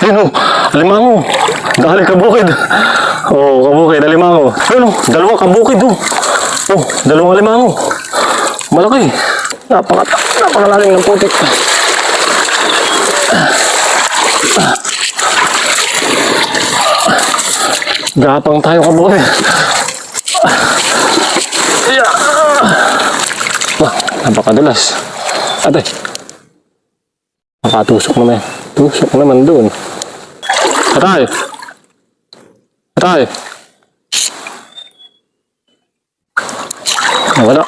Ayun o, alimango. Dali kabukid. Oh, kabukid, alimango. Ayun o, dalawang kabukid o. Oh, dalawang alimango. Malaki. Napakalalim ng putik. Gapang tayo kabukid. Wah, napakadulas. Atay. Nakatusok naman. Tusok naman doon. Atay. Atay. Wala.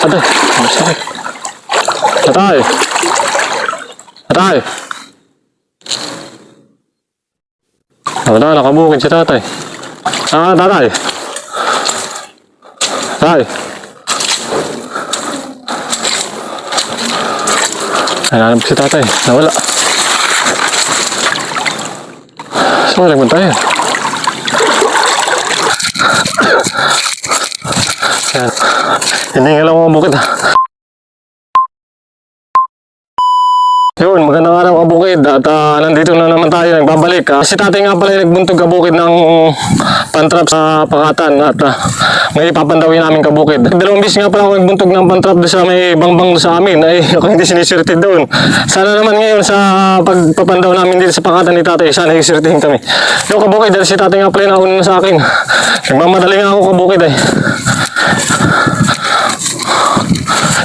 Atay. Masakit. Atay. Atay. Wala, nakabukid si tatay. Tatay. Tay. Hanap si tatay. Nawala. Saan nagpunta tayo? Yan. Hindi nga lang mga bukid ha. Yun, magandang araw kabukid at nandito na naman tayo, nagbabalik. Si tatay nga pala nagbuntog kabukid ng pantrap sa Pakatan at may ipapandawin namin kabukid. Dalawang bis nga pala ako nagbuntog ng pantrap doon sa may bangbang sa amin. Ay, ako hindi sinisirtid doon. Sana naman ngayon sa pagpapandaw namin dito sa Pakatan ni tatay, sana isirtihin kami. Yung kabukid, dahil si tatay nga pala nauna na sa akin. Nagmamadali nga ako kabukid eh.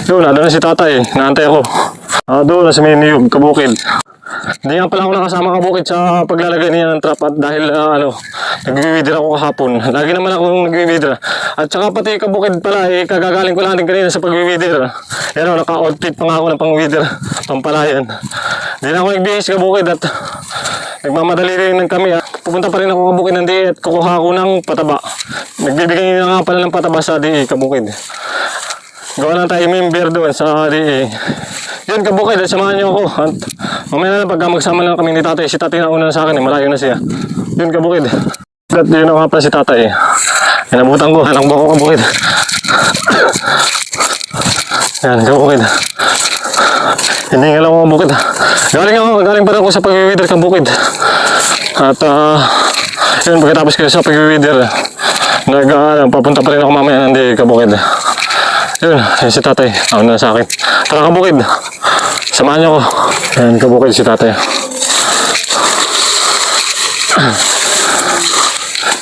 Yun, nado na si tatay, naantay ako. Doon na sa may niyog, kabukid. Hindi nga pala ako nakasama kabukid sa paglalagay niya ng trap at dahil nag-wiwidra ako kahapon. Lagi naman ako nag-wiwidra. At saka pati kabukid pala, kagagaling ko lang din kanina sa pag-wiwidra. Yan o, naka-outfit pa nga ako ng pang-wiwidra, pampalayan. Hindi na ako nagbihis kabukid at nagmamadali rin kami. Pupunta pa rin ako kabukid ng DE at kukuha ako ng pataba. Nagbibigay na nga pala ng pataba sa DE kabukid. Gawa na tayo member doon sa DE. Yun kabukid, at samahan niyo ako. At mamaya na lang pagka magsama lang kami ni tatay. Si tatay na una na sa akin, malayo na siya. Yun kabukid. At yun nga pala si tatay. Inabutan ko, hanang ko kabukid. Yan kabukid. Hindi nga lang ako kabukid. Galing pa rin ako sa pag-wiwidr kabukid. At yun, pagkatapos kayo sa pag-wiwidr, papunta pa rin ako mamaya ng kabukid. Yun si tatay, nauna na sa akin. Tara kabukid, samahan niyo ako. Yan kabukid si tatay.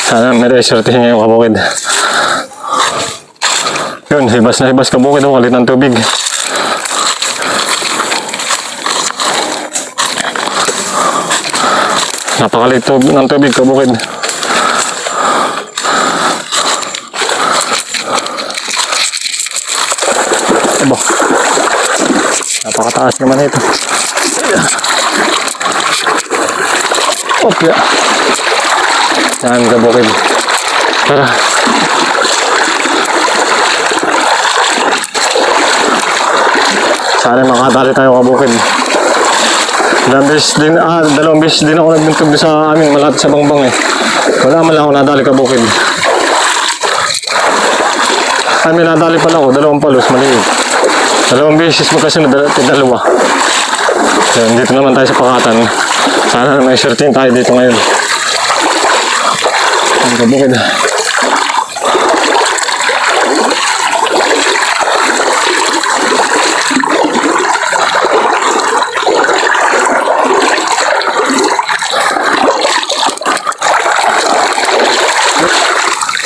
Sana may resortihin niya yung kabukid. Yun, hibas na hibas kabukid, kalit ng tubig. Napakalit ng tubig kabukid. Abo, napakataas naman ito. Okay. Yan kabukid. Tara. Sana makatali tayo kabukid. Dalawang beses din ako nagbuntog sa amin malapit sa bangbang eh. Wala man lang ako nadali kabukid. May nadali pala ako, dalawang palos, maliit. Dalawang beses magkasunod, dalawa. Yan, dito naman tayo sa Pakatan. Sana may shortin tayo dito ngayon. Ang kabukid.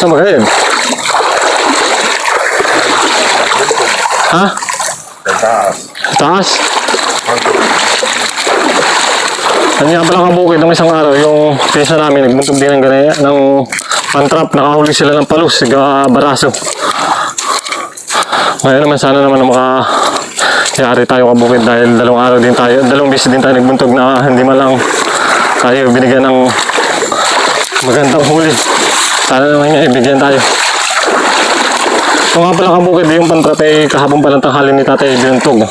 Saan ba kayo? Ha? Taas. Taas? Ano nga pala kabukid ng isang araw, yung pinsa namin, nagbuntog din ng ganaya, ng pantrap, nakahuli sila ng palus, baraso. Ngayon naman sana naman makayari tayo kabukid dahil dalawang beses din tayo nagbuntog na hindi man lang tayo binigyan ng magandang huli. Sana naman nga ibigyan tayo. Ito nga pala kabukid, yung pantrap ay kahapon palang tanghali ni tatay binuntog.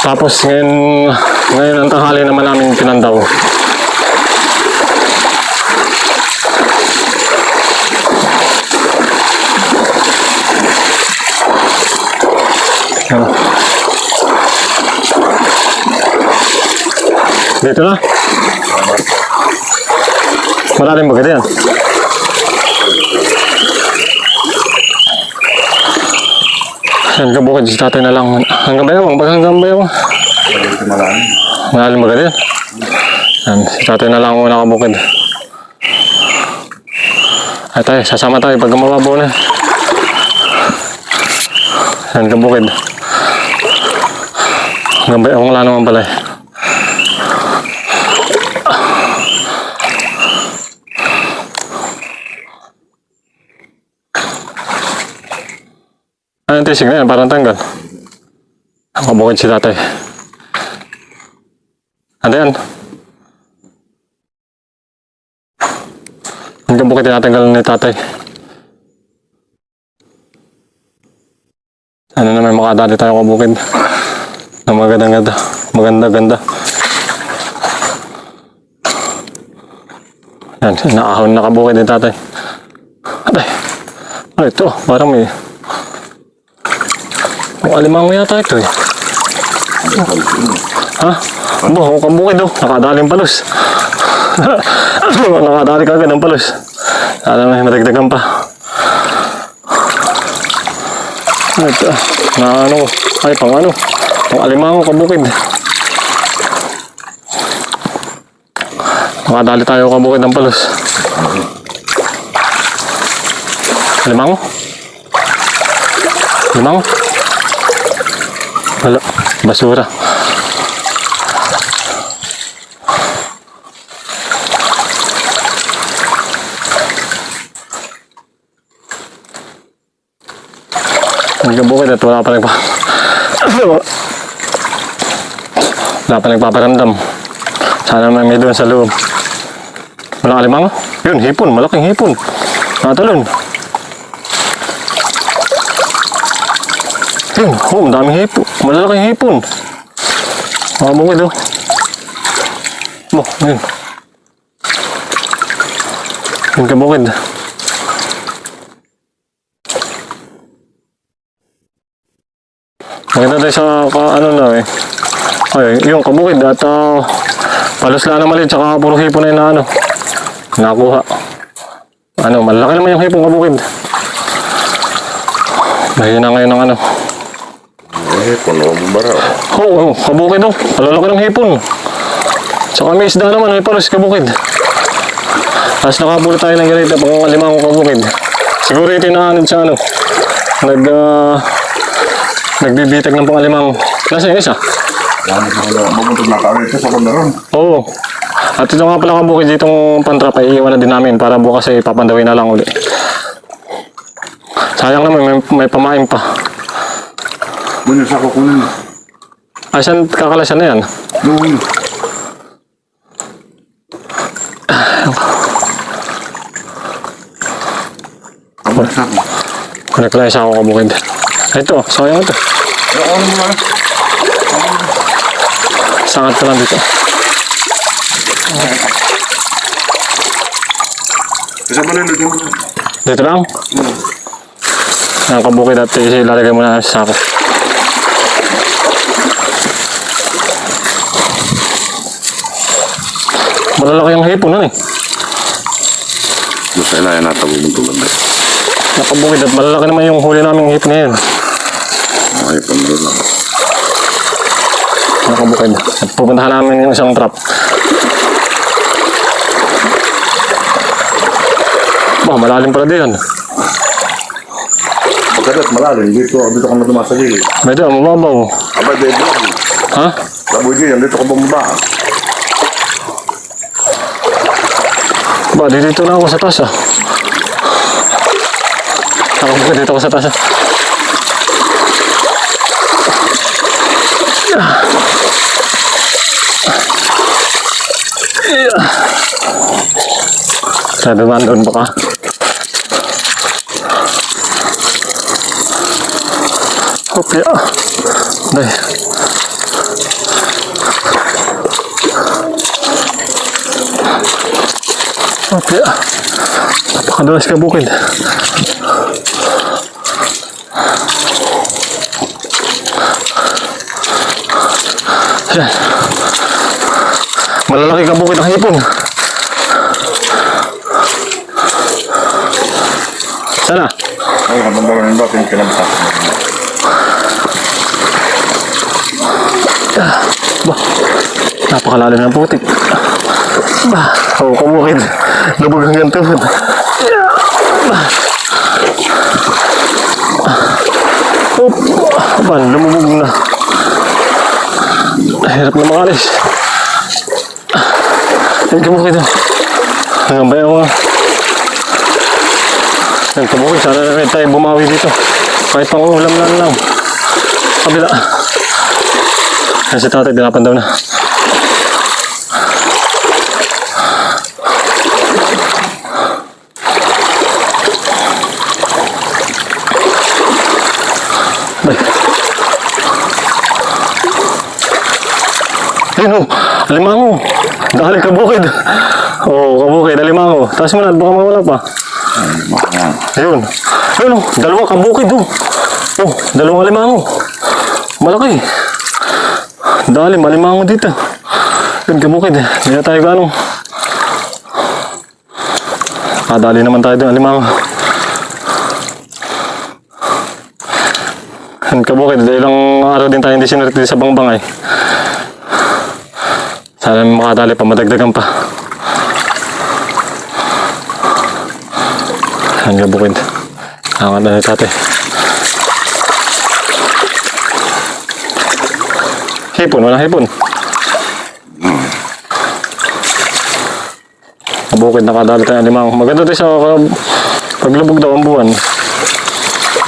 Tapos ngayon ang tanghali naman namin pinandaw. Yan. Dito na. Malalim ba yan? Hanggang bukid si tatay na lang. Hanggang bayawang, hanggang bayawang. Malalim ba yan? Yan, si tatay na lang muna kabukid. Ay tayo, sasama tayo pag mababaw na. Yan, kabukid. Hanggang bayawang wala naman pala eh. Ano yung tisig na yan? Parang tanggal. Nakabukid si tatay. Ano yan? Hanggang bukid tinatanggal ni tatay. Ano na may makadali tayo kabukid. Na maganda-ganda. Maganda-ganda. Yan, nakahon na kabukid ni tatay. Atay. Ano ito? Parang may... Alimango yata ito eh. Ha? Abo, kabukid oh. Nakadaling palos. Nakadali kagad ng palos. Alam mo, madagdagan pa. Ito. Na ano. Ay, pang ano. Pang alimango kabukid. Nakadali tayo kabukid ng palos. Alimango? Alimango? Wala, basura. Nagkabukid at wala pa nagpaparamdam. Sana may doon sa loob. Walang alimango? Yun, hipon, malaking hipon. Natalon. Yun, oh, daming hipon. Malalaking hipon. Makabukid oh. Oh, yun. Yung kabukid. Maganda tayo sa ano na eh. Ay, yung kabukid at palos lang na maliit tsaka puro hipon na yun na ano. Nakuha. Ano, malaki naman yung hipon kabukid. Mahina ngayon ng ano. Hipon o baraw. Oo, kabukid oh. Malalaki ng hipon. Tsaka may isda naman, may palos kabukid. Tapos nakabuli tayo ng ganito pang alimango kabukid. Siguro ito inaanod sa ano. Nagbibitag ng pang alimango. Nasa yung isa? Mabuntog na kami ito sa kundaron. Oo. At ito nga pala kabukid ditong pantrap ay iiwan na din namin para bukas ay papandawin na lang uli. Sayang naman, may pamain pa. Muna sa kukunin. Ay, saan kakalasan na yan? Doon. Pabagsak mo. Nakalasa ako kabukid. Ito, sayang ito. Ano mo na? Sangat ka lang dito. Isa ba nilagyan mo? Dito lang? Ang kabukid at ilalagay mo na sa sako. Malalaki ang hipon nun eh. Doon sa ilayan natin bubuntugan na. Nakabukid at malalaki naman yung huli naming hipon na yun. Ay, pamalo lang. Nakabukid. At pupuntahan namin yung isang trap. Bah, malalim pala din yan. Pagkadat malalim, dito ka na dumas sa gilid. Medyo, mababaw. Abay, dito. Ha? Laboy dyan, dito ka bumaba. Ba, dito na ako sa taas ah. Nakabukid dito ako sa taas ah. Sabi man doon baka. Okay ah. Dahil. Okay ah. Napakadulas ka bukid. Ayan. Malalaki kabukid ang hipon. Sana. Ay, habang bawal ng dating kinabasa. Bah, napakalalim ng putik. Bah, kabukid. Lubog hanggang tuhod. Bah. Oop, ba, lumubog na. Hirap na makalis. Yan kabukid. Hanggang ba yung yan kabukid. Sana namin tayo bumawi dito. Kahit pang ulam lang. Kabila. Yan si tatay, dinapan daw na. Bay. Ayun o, alimango. Dali kabukid. Oo, kabukid, alimango. Taas mo na, baka mawala pa. Ayun. Ayun o, dalawang kabukid o. Oh, dalawang alimango. Malaki. Dali, malimango dito. Ayun, kabukid. Hindi na tayo gano'ng. Dali naman tayo doon, alimango. Ayun, kabukid. Ilang araw din tayo hindi sinulit sa bangbangay. Sana makadali pa, madagdagan pa. Ayun, kabukid. Angat na ni tate. Hipon, walang hipon. Kabukid, nakadali tayo ng limang. Maganda tayo sa paglubog daw ang buwan.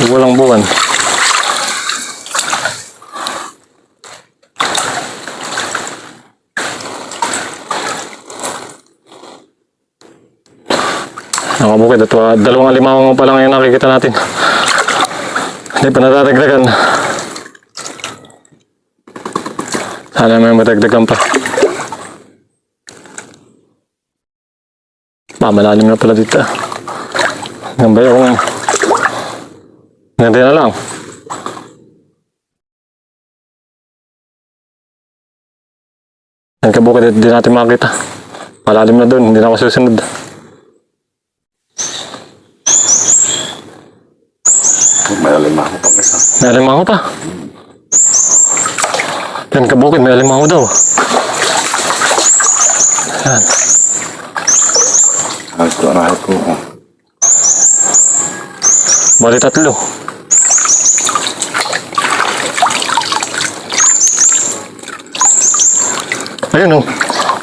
Walang buwan. Ang kabukid, ito, dalawang alimango pa lang yung nakikita natin. Hindi pa natadagdagan. Sana may matagdagan pa. Malalim na pala dito. Gambay akong ganti na lang. Ang kabukid, hindi natin makita. Malalim na dun, hindi na ako susunod. May alimango pa isa. May alimango pa. Yan kabukid, may alimango daw. Yan. Ay, ito na ko. Bali tatlo. Ayun o.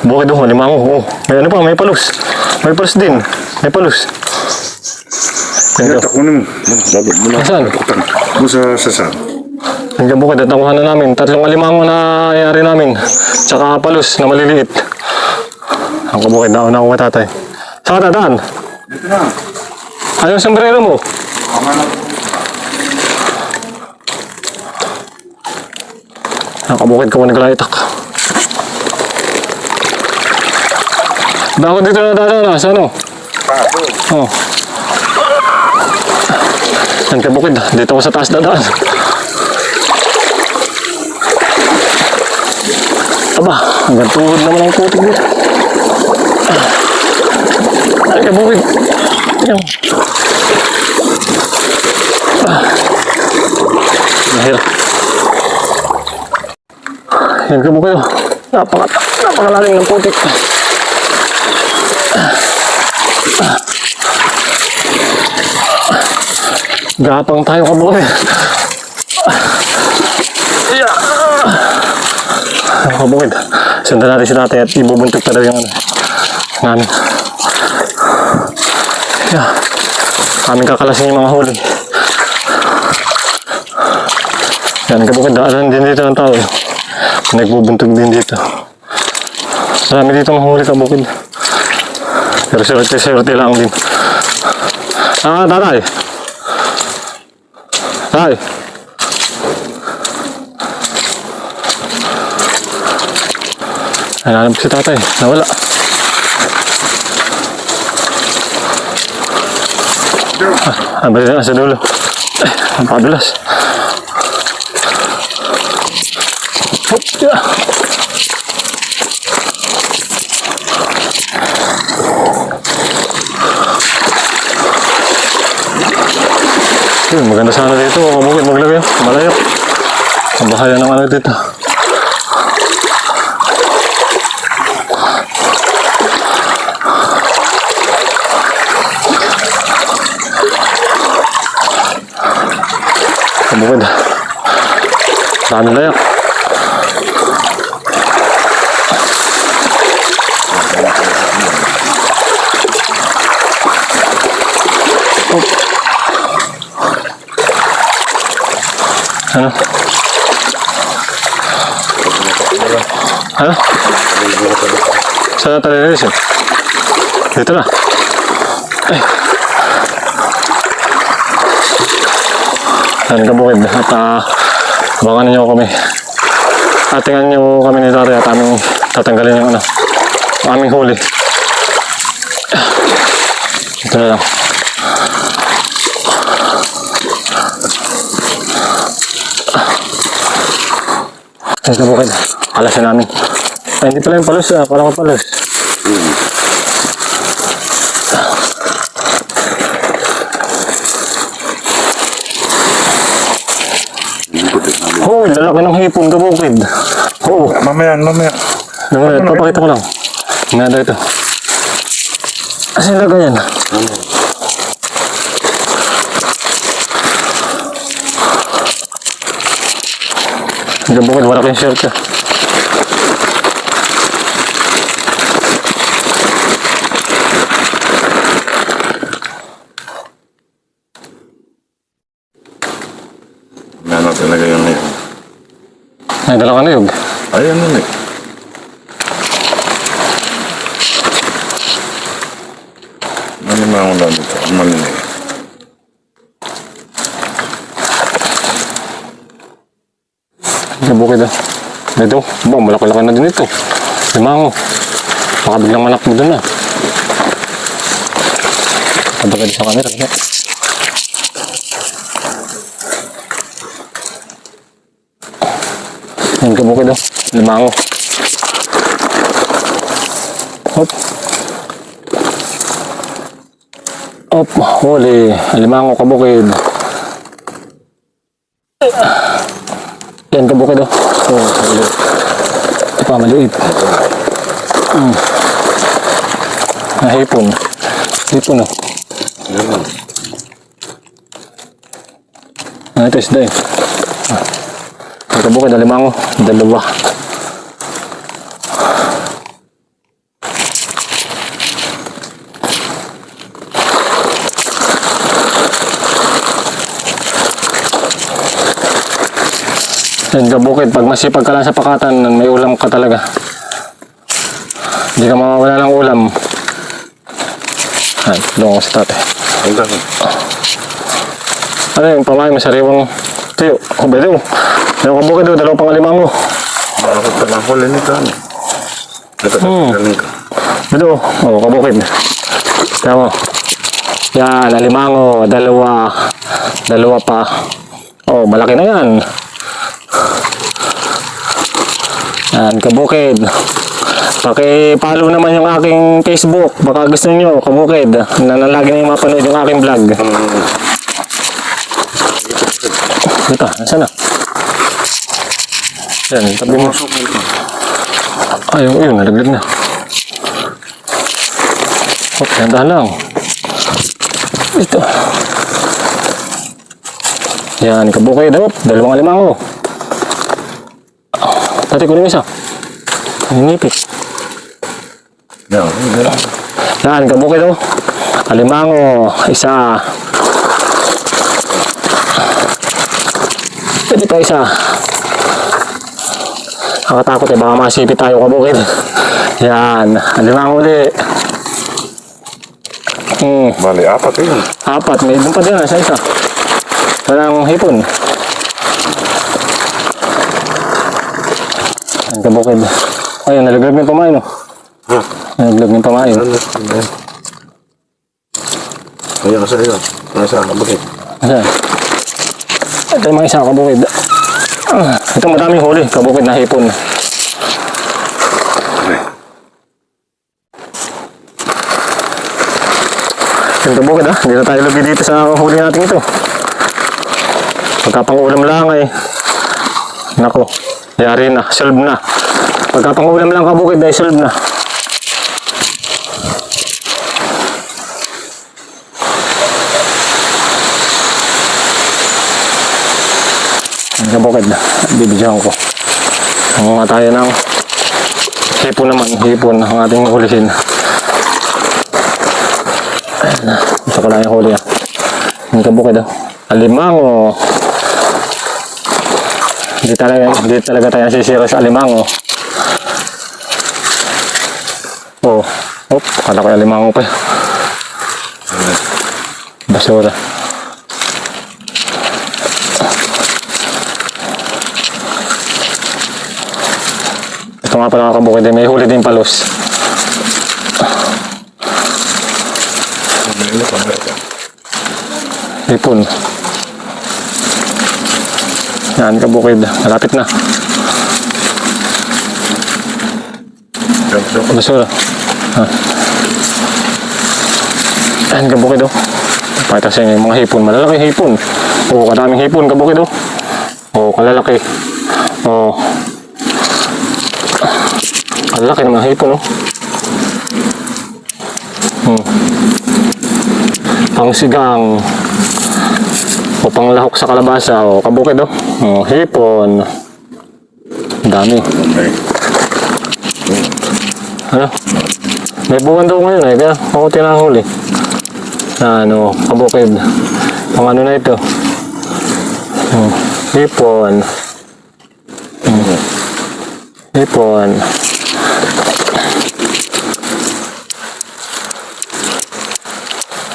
Bukid o, alimango. Oh. May ano pa, may palus. May palus din. May palus. Yan Kaya daw. takunin mo. Labot mo na. Nasaan? Doon sa sasal. Hanggang bukid at nakuha na namin. Tatlong alimango na ayari namin. Tsaka palus na maliliit. Ang kabukid, nauna ko matatay. Saan ka dadaan? Dito na. Ano yung sombrero mo? Ang kabukid ko naglaitak. Bakit dito na dadaan na? Sa ano? Oh. Ang kabukid, dito ko sa taas dadaan. Aba, hanggang tuhod naman ang putik dito. Ay, kabukid. Ayan. Mahirap. Ayan, kabukid. Napakalaling ng putik. Gapang tayo kabukid. Yeah. Kabukid. Sundan natin si tatay at ibubuntok pa daw yung ano namin. Yeah. Aming kakalasin yung mga huli. Yan, kabukid. Daanan din dito ng tao. Nagbubuntog din dito. Marami dito mga huli kabukid. Pero swerte lang din. Ah, tatay. Tay. Hanap si tatay. Nawala. Balik na sa dulo. Ang padulas. Hop, yeah. Yun, maganda sana dito. Kabukid maglagay. Malayo. Ang bahaya ng ano dito. Kabukid. Dami layak. Ano? Ano? Saan natin nililis eh? Dito na. Ay. Yan kabukid. At abangan ninyo kami. Atingan nyo kami ni tatay at aming tatanggalin yung ano. Aming huli. Ito na lang. Ayos na bukid. Kalasin namin. Ay, hindi pala yung palos. Parang ko palos. Oh, lalaki ng hipon ka bukid. Oo. Mamaya. Mamaya, papakita ko lang. Nada ito. Asin na ganyan. Diyan bukid, wala kayong shirt ka. Ano talaga yun ngayon? Ay, dala ka na yun. Ay, ano na eh. Malimang lang dito. Malimang. Diyan bukid ah. Dito, ba, malaki-laki na din ito. Limango. Baka biglang manak mo dun ah. Kabagad sa camera. Yan ka bukid ah. Limango. Hop. Hop, huli. Limango ka bukid. Yan ka bukid oh. Oh, maliit. Ito pa, maliit. Hipon. Hipon oh. Ito isda eh. Yan ka bukid, limango. Dalawa. Yan ka bukid, pag masipag ka lang sa pakatan, may ulam ka talaga. Hindi ka mawawala ng ulam. Ay, tulungan ko sa tatay. Ang dami. Ano yung pamahay, masariwang tuyo. O, bedo. Yung ka bukid, dalawa pang alimango. Bakit pa lang huli nito? Ito, galing ka. Bedo, o, kabukid. Kaya mo. Yan, alimango, dalawa. Dalawa pa. O, malaki na yan. Yan, kabukid. Paki-follow naman yung aking Facebook. Baka gusto niyo, kabukid, na lagi na yung mapanood yung aking vlog. Dito, nasaan na? Yan, tabi mo. Ayun, nalaglag na. Oh, dahan lang. Ito. Yan, kabukid. Dalawang alimango. Tati ko yung isa. Ninipit. Yan, kabukid oh. Alimango, isa. Pwede pa isa. Nakatakot eh, baka masipit tayo kabukid. Yan, alimango ulit. Bali, apat yun. Apat, may ibang pa din sa isa. Walang hipon. Yan, kabukid. Ayun, nalaglag yung pamain oh. Nalaglag yung pamain. Ayan ka sa iyo. Nasa kabukid. Ayan. Ito yung mga isa kabukid. Ito madaming huli, kabukid na hipon. Okay. Yung kabukid ha, hindi na tayo lugi dito sa huli natin ito. Pagkapang-ulam lang ay, nako, yari na, solve na. Pagkapang-ulam lang kabukid ay solve na. Kabukid na, bibidyohan ko. Ang mga tayo ng hipon naman, hipon ang ating hulihin. Gusto ko lang yung huli ah. Yung kabukid ah. Alimango. Hindi talaga tayo sisira sa alimango. Oh, kala ko yung alimango pa. Basura. Ito nga pala mga kabukid, may huli din palos. Hipon. Yan kabukid, malapit na. Basura. Yan kabukid oh. Pakita sa inyo yung mga hipon, malalaki hipon. Oh, kadaming hipon kabukid oh. Oh, kalalaki. Oh. Kalalaki ng mga hipon oh. Pangsigang o panglahok sa kalabasa o kabukid oh. Oh, hipon. Dami. Ano? May buwan daw ngayon eh, kaya ako tinahuli. Na ano, kabukid. Pang ano na ito? Oh, hipon. Hipon.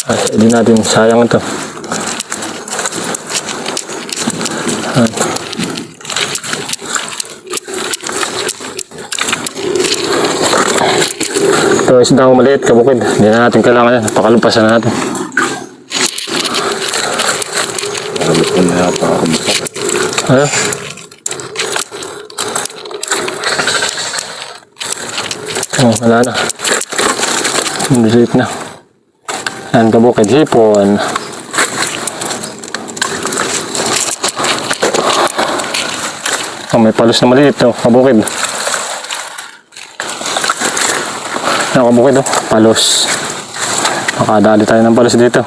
Ay, hindi natin sayang ito. Ito isda maliit kabukid. Hindi na natin kailangan yan. Pakalumpasan na natin. Ano? Oh, wala na. Maliit na. Yan kabukid, hipon. Oh, may palos na maliit oh, kabukid. Yan kabukid oh, palos. Makadali tayo ng palos dito.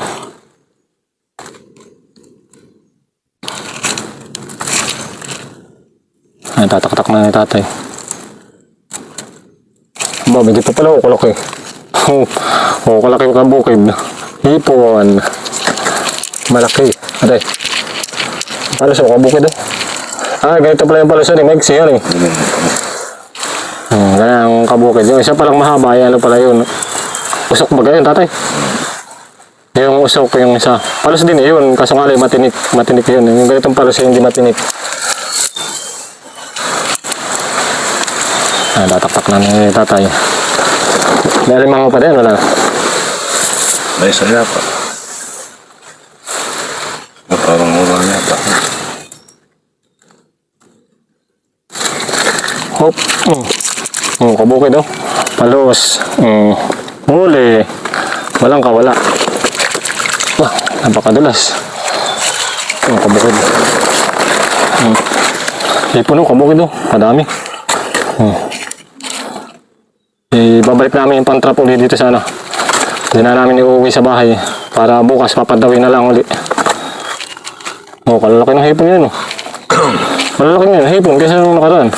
Ay, tatak-tak na ni tatay. Ba, hindi pa pala kukulok eh. Oh, kalaki yung kabukid. Hipon. Malaki. Aday. Palos oh, kabukid oh. Ah, ganito pala yung palos ni Megsi yan eh. Kaya ang kabukid. Yung isa palang mahaba, ay ano pala yun. Usok ba ganyan, tatay? Yung usok, yung isa. Palos din eh, yun. Kaso nga lang, matinik. Matinik yun. Yung ganitong palos hindi matinik. Ah, tatak-tak na ni tatay. May alimango pa din, wala? May saya pa. Parang ulang yata. Hop. Kabukid oh. Palos. Huli. Walang kawala. Wah, napakadulas. Kabukid. Hipon oh, kabukid oh. Madami. Ibabalik namin yung pantrap ulit dito sa ano. Hindi na namin iuwi sa bahay. Para bukas papadawin na lang ulit. Oh, kalalaki ng hipon yan oh. Malalaki nga yung hipon kaysa nung nakaraan.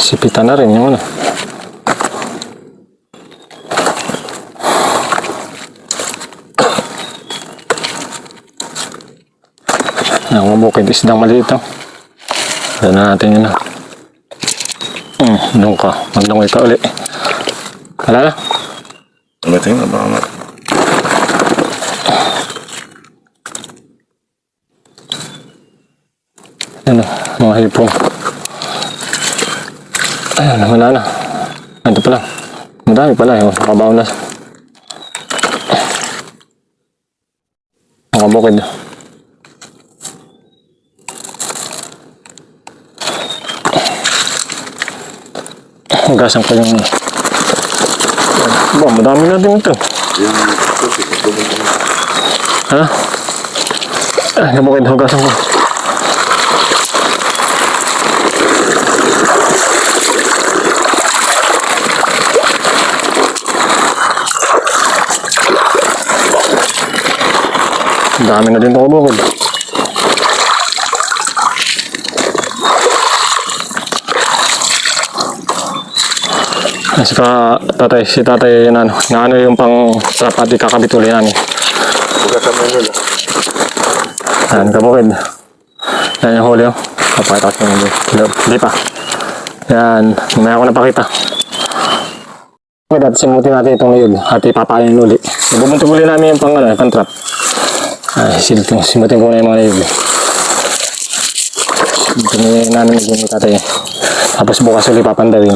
Sipitan na rin yung ano. Ang mabukid isdang maliit oh. Doon na natin yun. Doon ka. Magdungoy ka ulit. Wala na? Umiting na ba naman? Ano, mga hipong. Ayun, wala na. Ito pala. Madami pala yun. Nakabaon na. Nakabukid. Gasan ko yung... Ba, madami na din ito. Yung tubig, tubig. Ha? Nakabukid. Hugasan ko. Dami na din ito kabukid. Si tatay na ano yung pang trap at ikakabit ulit namin. Huwag ka mo nila. Ayan, kabukid. Yan yung huli, oh. Papakita ko yung hindi pa. Yan, may ako napakita. Okay, dati simutin natin itong layog at ipapain uli. Bubuntin uli namin yung pang trap. Ay, simutin ko na yung mga layog. Simutin namin yung tatay. Tapos bukas uli papandawin.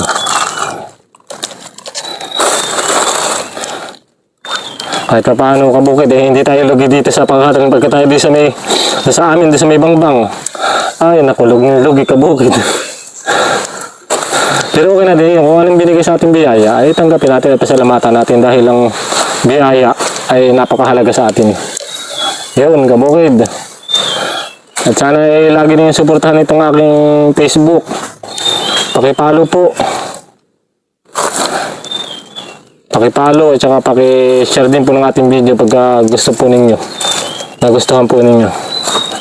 Kahit pa paano kabukid, hindi tayo lugi dito sa panghatang pagka tayo di sa may sa amin di sa may bangbang. Ay naku, lugi kabukid. Pero okay na din, kung anong binigay sa ating biyaya ay tanggapin natin at pasalamatan natin dahil ang biyaya ay napakahalaga sa atin. Yun kabukid. At sana ay lagi niyo suportahan itong aking Facebook. Paki-follow po. Paki-follow at saka paki-share din po ng ating video pagka gusto po ninyo. Nagustuhan po ninyo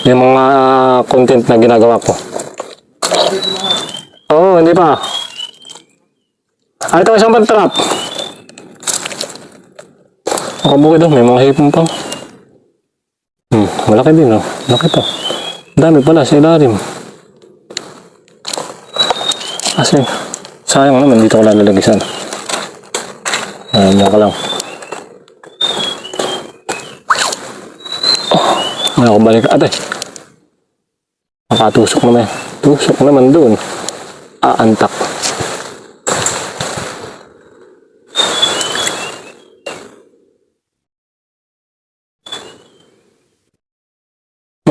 yung mga content na ginagawa ko. Oo, hindi pa. Ito isang pag-trap. Kabukid doon, may mga hipon pa. Malaki din, oh. Malaki pa. Dami pala sa ilalim. Kasi, sayang naman, dito ko lalagay sana. Ayan ka lang. May ako balik. Atay. Nakatusok naman. Tusok naman doon. Aantak.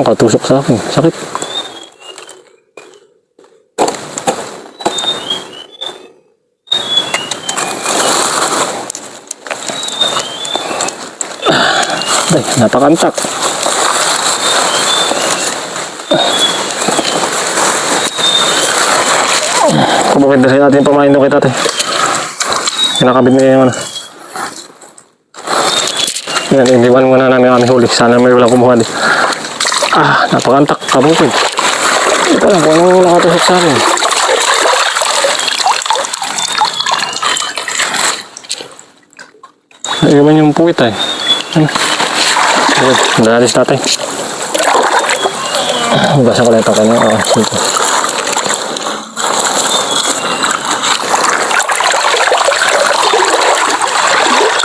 Nakatusok sa akin. Sakit. Ay, napakantak. Kabukid na natin pamain doon kay tatay. Kinakabit niya yung ano. Yan, indiwan muna namin aming huli. Sana may walang kumuha din. Napakantak. Kabukid. Ito lang kung anong nakatusok sa akin. Naiwan yung puwit ay. Dalis natin. Hugasan ko lang ito kanya. Dito.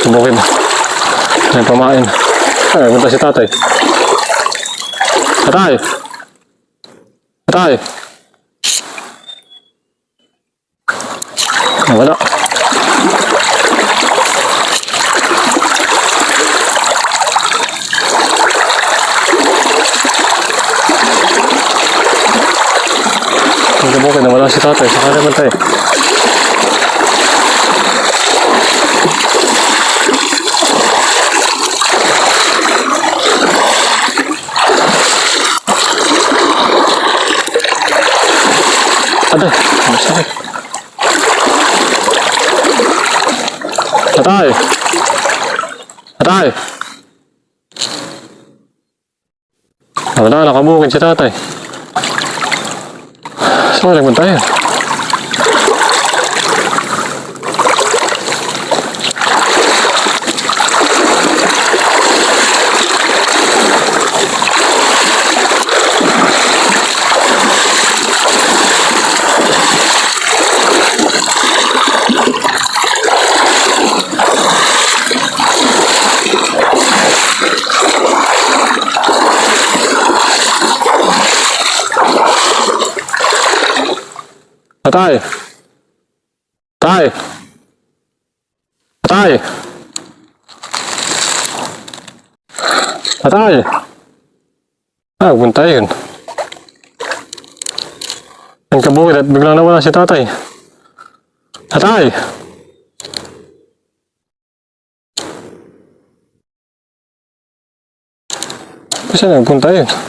Bukid. May pamain. Ay, punta si tatay. Tatay! Tatay! Wala. Bukid na wala si tatay. Saka naman tayo. Atay, masakit. Atay. Atay. Wala, nakabukid si tatay. Saan naman tayo? Atay. Tay! Tay! Tay! Ah, punta yun. Ang kabukid at biglang nawala si tatay. Tatay! Kasi nagpunta yun. Tatay!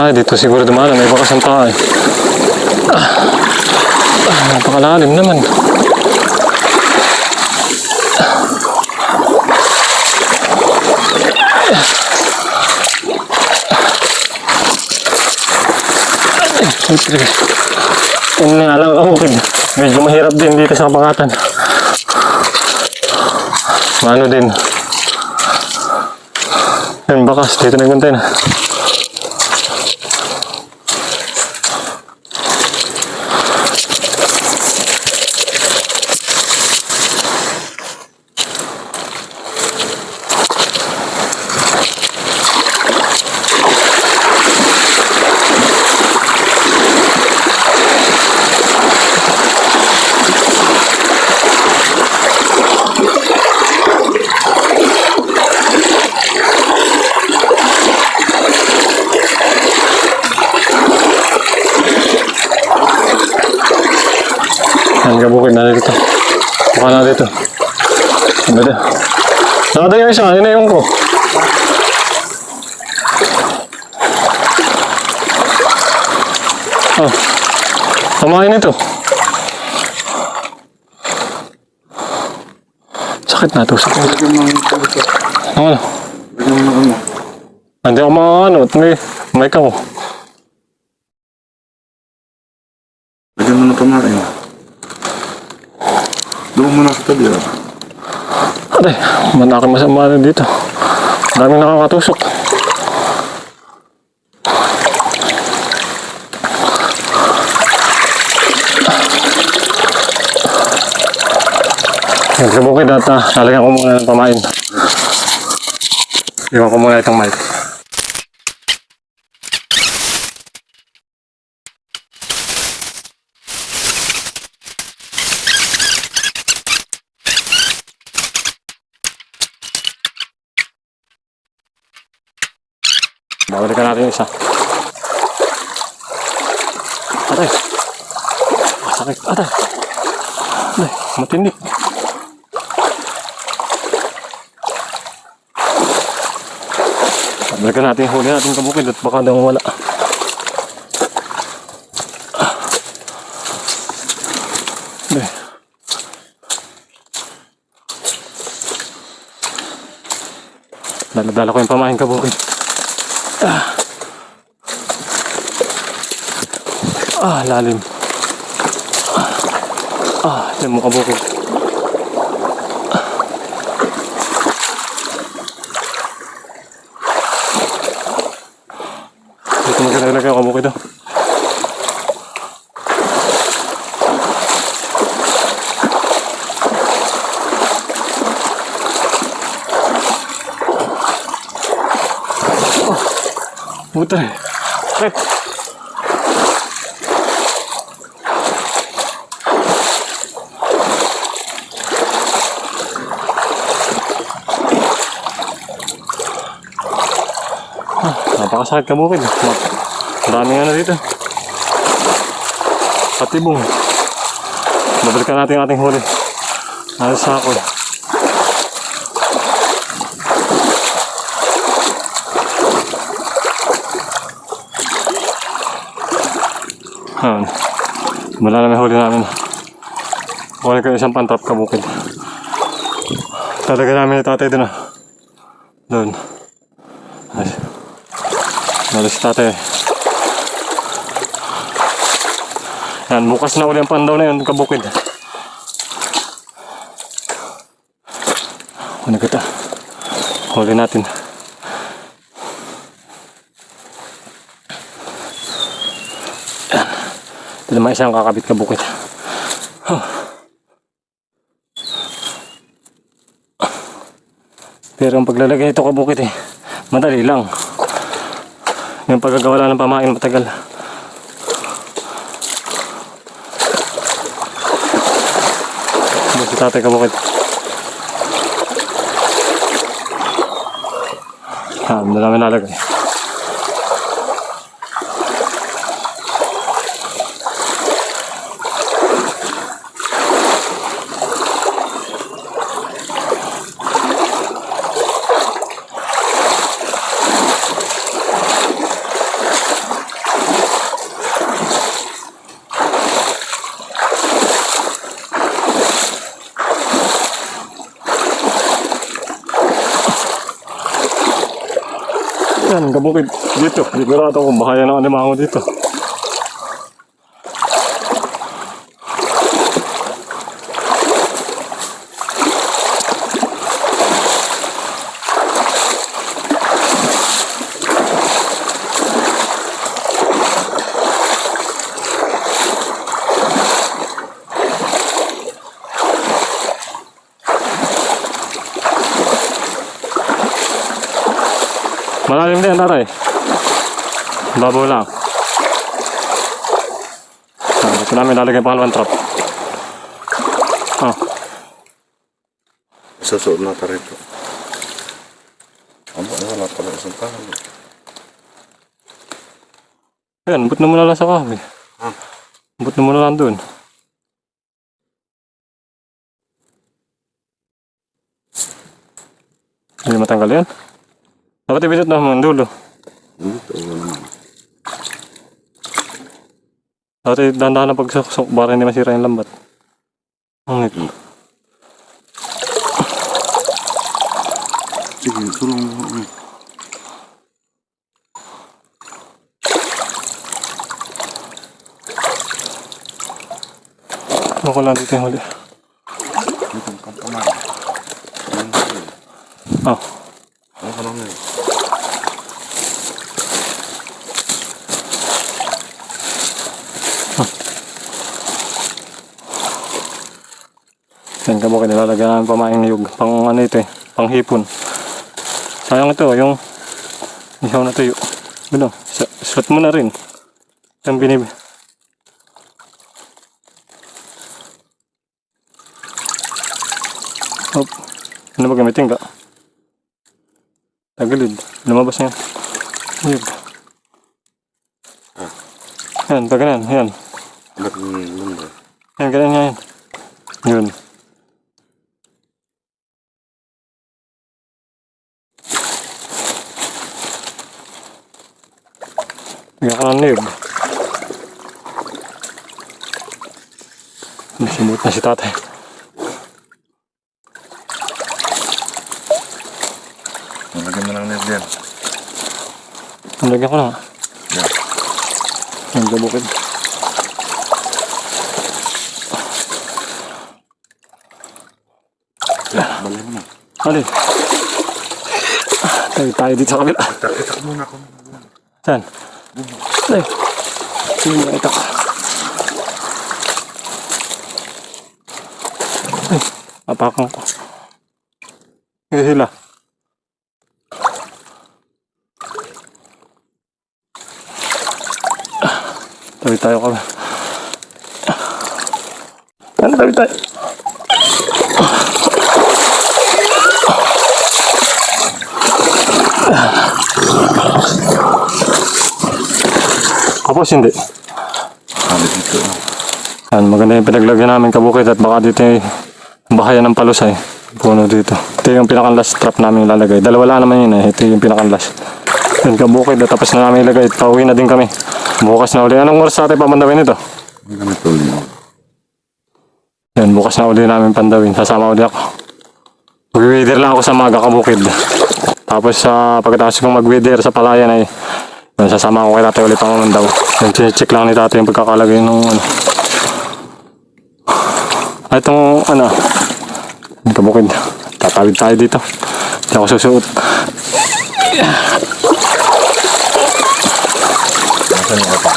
Ay, dito siguro dumaan. May bakas ang tao eh. Napakalalim naman. Yun nga lang ako. Medyo mahirap din dito sa kapangatan. Ano din. Yun, bakas. Dito na yung container. Yan, kabukid na dito. Mukha na dito. Ano dito? Nakada yung isa, yun na yung ko. Oh, kumain ito. Sakit na ito. Sakit. Ano? Hindi ako makakano. May ka ko. Lagyan mo na pamain. Doon mo na sa tabi. Ate, manaki masama na dito. Daming nakakatusok. Yan, kabukid at lalagyan ko muna ng pamain. Iwan ko muna itong mic. Babalikan natin yung isa. Atay. Masakit. Atay. Atay. Matindi. Babalikan natin yung huli natin kabukid at baka daw wala. Atay. Dala-dala ko yung pamain kabukid. Lalim. Yan mo kabukid. Dito magkakilagay yung kabukid oh. Puta eh. Sakit. Napakasakit kabukid. Maraming ano dito. Patibong. Babalikan natin yung ating huli. Alas sa ako. Wala na may huli namin. Kukunin ko yung isang pantrap kabukid. Talaga namin yung tatay doon Doon. Ay. Nalis si tatay. Yan, bukas na uli ang pandaw na yun kabukid. Kunin kita. Huli natin. Ito naman isang kakabit kabukid. Pero ang paglalagay nito kabukid eh, madali lang. Yung paggagawa lang ng pamain matagal. Ito si tatay kabukid. Ang dami nalagay. Yan, kabukid dito. Sigurado kung bahaya ng alimango dito. Malalim din, taray. Babaw lang. Dito namin lalagay pangalawang trap. Ah, Susuot na tayo rito. Wala pala isang tahan. ayan, but na muna lang sa kahoy. Ah. But na muna lang dun. Hindi matanggal yan. Dapat ibinit na mga dulo. Ito naman. Dapat dahan-dahan na pagsok para hindi masira yung lambat. Ang ito. Sige, sulong mo. Ako lang dito yung huli. Ito ang kampaman. Oh. Ano ka naman eh? Yan ka mo nilalagyan ng pamaing yug. Pang ano ito eh. Pang hipon. Sayang ito yung ihaw na tuyo. Ano? Suot mo na rin. Yung binib. Hop. Ano ba gamitin ka? Tagilid. Lumabas niya. Yug. Yan, tagalan. Yan. Anak ng lumba. Yan, ganyan yan. Yun. Bigyan ka ng nib. Simut na si tatay. Nalagyan mo lang nila dyan. Nalagyan ko na nga. Yan. Yan, kabukid. Balay mo na. Ali. Tayo dito sa kabila. Kita ko muna ako. Saan? Ay. Sige mo itak. Ay. Apakan ko. Sige sila. Tabi tayo kami. Ano tabi tayo? Tapos hindi. Kali dito. Yan, maganda yung pinaglagyan namin kabukid at baka dito yung bahaya ng palusay. Puno dito. Ito yung pinaka-last trap namin ilalagay. Dalawa lang naman yun eh. Ito yung pinaka-last. Yan kabukid at tapos na namin ilagay. Pauwi na din kami. Bukas na uli. Anong oras natin pamandawin ito? Ang ganito ulit. Yan, bukas na uli namin pandawin. Sasama uli ako. Mag-weather lang ako sa maga kabukid. Tapos pagkatapos kong mag-weather sa palayan ay sasama ko kay tatay ulit pang mandaw. Yan, check lang ni tatay yung pagkakalagay ng ano. Itong ano, kabukid. Tatawid tayo dito. Hindi ako susuot. Nasaan yung kata?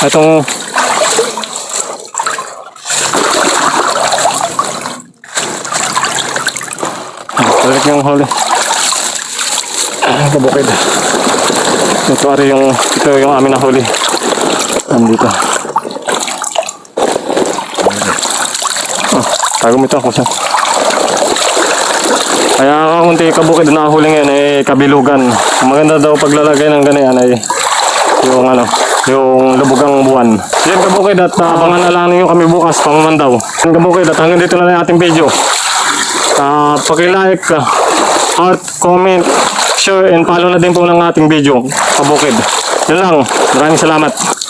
Itong balik yung huli. Ay, kabukid. Ito yung amin nahuli. Nandito. Tago mo ito ako siya. Kaya kunti kabukid na nahuli ngayon ay kabilugan. Maganda daw paglalagay ng ganyan ay yung lubugang buwan. Yan kabukid at abangan na lang ninyo kami bukas pangmandaw. Yan kabukid at hanggang dito na lang ating video. Paki-like, heart, comment, share and follow na din po ng ating video kabukid. Yan lang. Maraming salamat.